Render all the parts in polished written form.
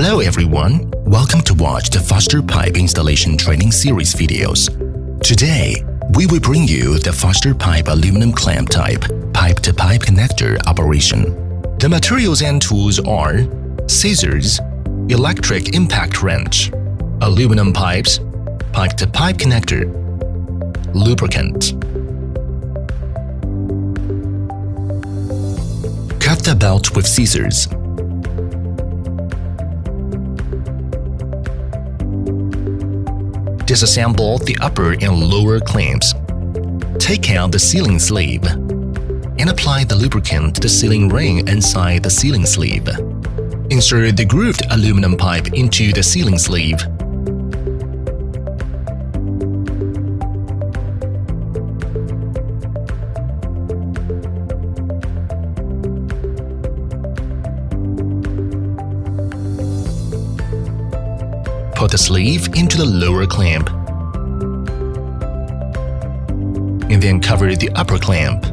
Hello everyone, welcome to watch the FSTpipe installation training series videos. Today, we will bring you the FSTpipe aluminum clamp type pipe-to-pipe connector operation. The materials and tools are scissors, electric impact wrench, aluminum pipes, pipe-to-pipe connector, lubricant. Cut the belt with scissors. Disassemble the upper and lower clamps. Take out the sealing sleeve and apply the lubricant to the sealing ring inside the sealing sleeve. Insert the grooved aluminum pipe into the sealing sleeve. Put the sleeve into the lower clamp, and then cover the upper clamp.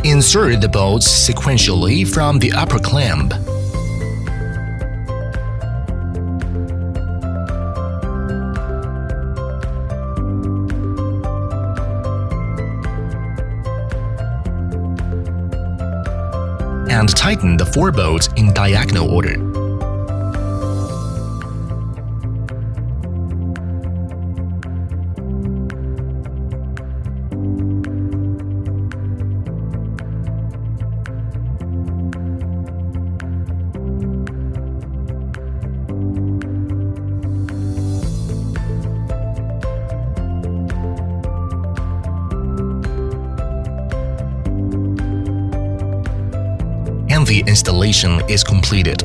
Insert the bolts sequentially from the upper clamp. And tighten the 4 bolts in diagonal order. And the installation is completed.